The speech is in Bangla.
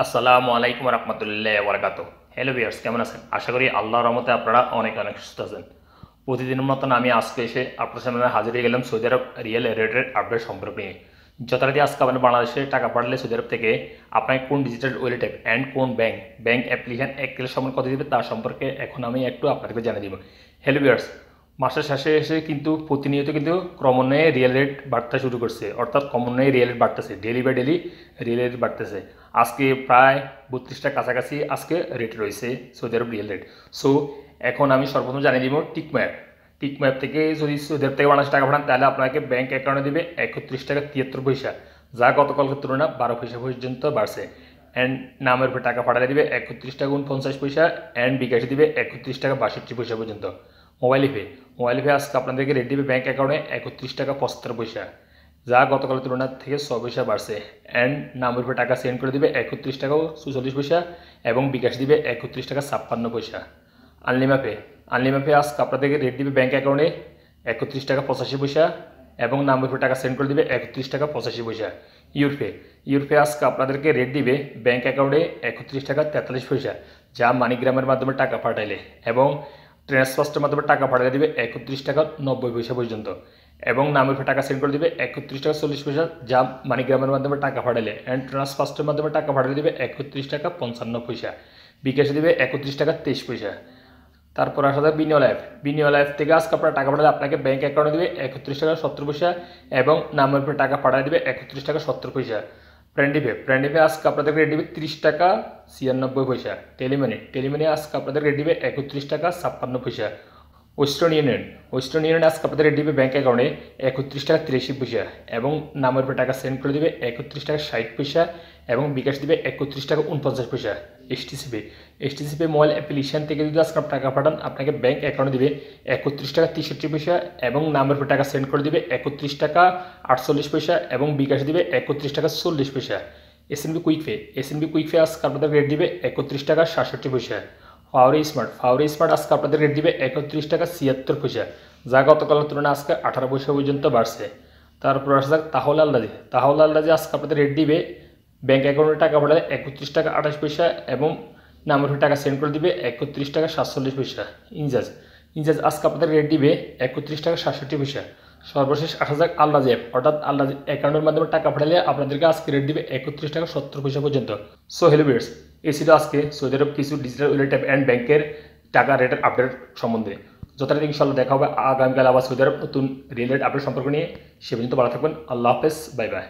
আসসালামু আলাইকুম রহমতুল্লাহ বরকাত। হ্যালো ভিউয়ার্স, কেমন আছেন? আশা করি আল্লাহর রহমতে আপনারা অনেক অনেক সুস্থ আছেন। প্রতিদিনের মতন আমি আজকে এসে আপনার সামনে হাজির হয়ে গেলাম সৌদি আরব রিয়েল রেটের আপডেট সম্পর্কে নিয়ে। যথারীতি আজকে আপনি বাংলাদেশে টাকা পাঠালে সৌদি আরব থেকে আপনাকে কোন ডিজিটাল ওয়ালেট অ্যাপ অ্যান্ড কোন ব্যাংক অ্যাপ্লিকেশন এক কিলো সময় কত দিবে তার সম্পর্কে এখন আমি একটু আপনাদেরকে জানিয়ে দিব। হ্যালো ভিউয়ার্স, মাসের শেষে এসে কিন্তু প্রতিনিয়ত কিন্তু ক্রমান্বয়ে রিয়েল রেট বাড়তে শুরু করছে, অর্থাৎ ক্রমান্বয়ে রিয়েল রেট বাড়তেছে, daily by daily riyal rate বাড়তেছে। আজকে প্রায় 32টার কাছাকাছি আজকে রেট রয়েছে Saudi Arab riyal rate. So এখন আমি সর্বপ্রথম জানিয়ে দিব টিক ম্যাপ থেকে যদি সৌদি আরব থেকে বাংলাদেশ টাকা পাঠান তাহলে আপনাকে ব্যাংক অ্যাকাউন্টে দেবে 31 টাকা 73 পয়সা, যা গতকালকের তুলনায় 12 পয়সা পর্যন্ত বাড়ছে। অ্যান্ড নামের উপর টাকা পাঠালে দিবে 31 টাকা 49 পয়সা, অ্যান্ড বিকাশে দিবে 31 টাকা 62 পয়সা পর্যন্ত। মোবাইল পে আজকে আপনাদেরকে রেট দিবে ব্যাংক অ্যাকাউন্টে 31 টাকা 75 পয়সা, যা গতকালের তুলনার থেকে 6 পয়সা বাড়ছে। অ্যান্ড নামের উপরে টাকা সেন্ড করে দিবে 31 টাকা 44 পয়সা এবং বিকাশ দিবে 31 টাকা 56 পয়সা। আনলিমাপে আজকে আপনাদেরকে রেট দিবে ব্যাংক অ্যাকাউন্টে 31 টাকা 85 পয়সা এবং নামের উপরে টাকা সেন্ড করে দিবে 31 টাকা 85 পয়সা। ইউরপে আজকে আপনাদেরকে রেট দিবে ব্যাংক অ্যাকাউন্টে 31 টাকা 43 পয়সা, যা মানিগ্রামের মাধ্যমে টাকা পাঠাইলে এবং ট্রান্সফার্সের মাধ্যমে টাকা পাঠিয়ে দিবে 31 টাকা 90 পয়সা পর্যন্ত এবং নামের উপর টাকা সেন্ড করে দিবে 31 টাকা 40 পয়সা, যা মানিগ্রামের মাধ্যমে টাকা পাঠালে অ্যান্ড ট্রান্সফার্সের মাধ্যমে টাকা পাঠিয়ে দিবে 31 টাকা 55 পয়সা, বিকাশে দিবে 31 টাকা 23 পয়সা। তারপর আসা যাক বিনিয়োগ থেকে আজকে আপনার টাকা পাঠালে আপনাকে ব্যাংক অ্যাকাউন্টে দিবে 31 টাকা 70 পয়সা এবং নামের উপরে টাকা পাঠিয়ে দিবে 31 টাকা 70 পয়সা। প্র্যান্ডিপে আজকে আপনাদের রেট দিবে 30 টাকা 96 পয়সা। টেলিমানি আজকে আপনাদের রেট দিবে 31 টাকা 56 পয়সা। ওয়েস্টার্ন ইউনিয়ন আজকে আপনাদের রেট দিবে ব্যাংক অ্যাকাউন্টে 31 টাকা 83 পয়সা এবং নামের উপরে টাকা সেন্ড করে দিবে 31 টাকা 60 পয়সা এবং বিকাশ দিবে 31 টাকা 49 পয়সা। এসটিসিপি মোবাইল অ্যাপ্লিকেশন থেকে যদি আজকে টাকা পাঠান আপনাকে ব্যাংক অ্যাকাউন্টে দিবে 31 টাকা 63 পয়সা এবং নামের উপর টাকা সেন্ড করে দিবে 31 টাকা 48 পয়সা এবং বিকাশ দিবে 31 টাকা 40 পয়সা। এসএনবি কুইকপে আজকে আপনাদের রেট দিবে 31 টাকা 67 পয়সা। ফাওরি স্মার্ট আজকে আপনাদের রেট দিবে 31 টাকা 76 পয়সা, যা গতকালের তুলনায় আজকে 18 পয়সা পর্যন্ত বাড়ছে। তারপর আসা যাক তাহলে আল্লাজি আজকে আপনাদের রেট দিবে ব্যাংক অ্যাকাউন্টে টাকা পাঠালে 31 টাকা 28 পয়সা এবং নামের উপর টাকা সেন্ড করে দিবে 31 টাকা 47 পয়সা। ইনজাজ আজকে আপনাদের রেট দিবে 31 টাকা 67 পয়সা। সর্বশেষ আসা যাক আল্লাজি অ্যাপ, অর্থাৎ আল্লাজি অ্যাকাউন্টের মাধ্যমে টাকা পাঠালে আপনাদেরকে আজকে রেট দিবে 31 টাকা 70 পয়সা পর্যন্ত। সো হ্যালো ভিউয়ার্স, এই ছিল আজকে সৌদি আরব কিছু ডিজিটাল ওয়ালেট অ্যাপ অ্যান্ড ব্যাংকের টাকা রেটের আপডেট সম্বন্ধে। যথারীতি ইনশাল্লাহ দেখা হবে আগামীকাল আবার সৌদি আরব নতুন রিয়েল রেট আপডেট সম্পর্ক নিয়ে। সে পর্যন্ত ভালো থাকবেন। আল্লাহ হাফেজ, বাই বাই।